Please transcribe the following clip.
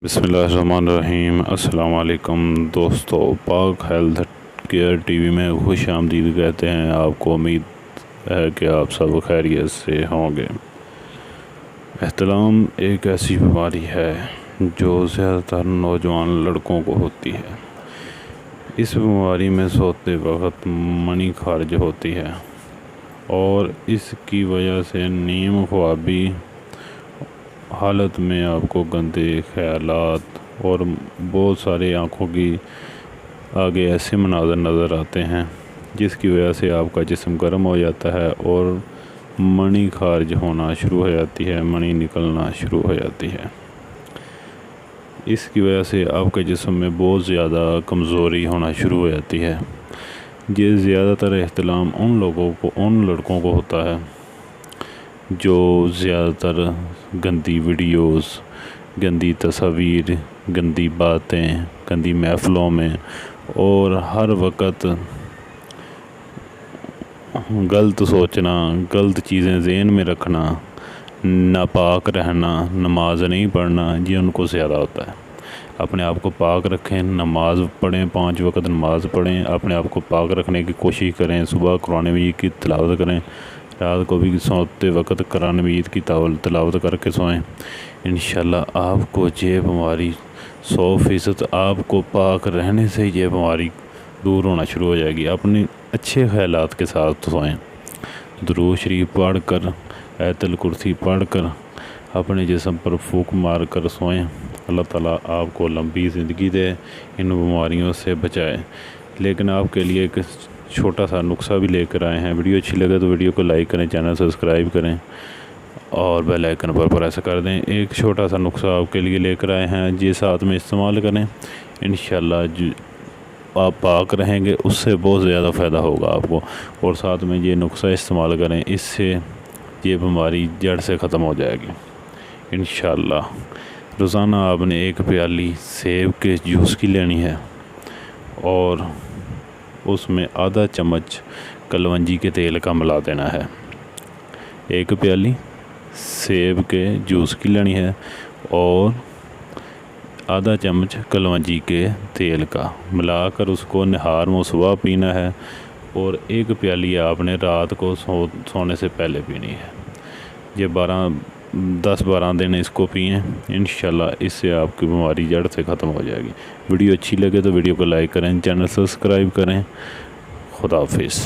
بسم اللہ الرحمن الرحیم۔ السلام علیکم دوستو، پاک ہیلتھ کیئر ٹی وی میں خوش آمدید کہتے ہیں آپ کو۔ امید ہے کہ آپ سب خیریت سے ہوں گے۔ احتلام ایک ایسی بیماری ہے جو زیادہ تر نوجوان لڑکوں کو ہوتی ہے۔ اس بیماری میں سوتے وقت منی خارج ہوتی ہے اور اس کی وجہ سے نیم خوابی حالت میں آپ کو گندے خیالات اور بہت سارے آنکھوں کی آگے ایسے مناظر نظر آتے ہیں جس کی وجہ سے آپ کا جسم گرم ہو جاتا ہے اور منی خارج ہونا شروع ہو جاتی ہے، منی نکلنا شروع ہو جاتی ہے۔ اس کی وجہ سے آپ کے جسم میں بہت زیادہ کمزوری ہونا شروع ہو جاتی ہے۔ یہ زیادہ تر احتلام ان لڑکوں کو ہوتا ہے جو زیادہ تر گندی ویڈیوز، گندی تصاویر، گندی باتیں، گندی محفلوں میں اور ہر وقت غلط سوچنا، غلط چیزیں ذہن میں رکھنا، ناپاک رہنا، نماز نہیں پڑھنا، یہ ان کو زیادہ ہوتا ہے۔ اپنے آپ کو پاک رکھیں، نماز پڑھیں، 5 وقت نماز پڑھیں، اپنے آپ کو پاک رکھنے کی کوشش کریں۔ صبح قرآن مجید کی تلاوت کریں، رات کو بھی سوتے وقت قرآن مجید کی تلاوت کر کے سوئیں۔ انشاءاللہ آپ کو یہ بیماری 100% آپ کو پاک رہنے سے یہ بیماری دور ہونا شروع ہو جائے گی۔ اپنے اچھے خیالات کے ساتھ سوئیں، درود شریف پڑھ کر، آیت الکرسی پڑھ کر اپنے جسم پر پھونک مار کر سوئیں۔ اللہ تعالیٰ آپ کو لمبی زندگی دے، ان بیماریوں سے بچائے۔ لیکن آپ کے لیے ایک چھوٹا سا نسخہ بھی لے کر آئے ہیں۔ ویڈیو اچھی لگے تو ویڈیو کو لائک کریں، چینل سبسکرائب کریں اور بیل آئیکن پر پریس کر دیں۔ ایک چھوٹا سا نسخہ آپ کے لیے لے کر آئے ہیں، جی ساتھ میں استعمال کریں۔ انشاءاللہ آپ پاک رہیں گے، اس سے بہت زیادہ فائدہ ہوگا آپ کو، اور ساتھ میں یہ نسخہ استعمال کریں، اس سے یہ بیماری جڑ سے ختم ہو جائے گی انشاءاللہ۔ روزانہ آپ نے 1 پیالی سیب کے جوس کی لینی ہے اور اس میں آدھا چمچ کلونجی کے تیل کا ملا دینا ہے۔ 1 پیالی سیب کے جوس کی لینی ہے اور آدھا چمچ کلونجی کے تیل کا ملا کر اس کو نہار میں صبح پینا ہے، اور 1 پیالی آپ نے رات کو سونے سے پہلے پینی ہے۔ یہ 10-12 دن اس کو پئیں، انشاءاللہ اس سے آپ کی بیماری جڑ سے ختم ہو جائے گی۔ ویڈیو اچھی لگے تو ویڈیو کو لائک کریں، چینل سبسکرائب کریں۔ خدا حافظ۔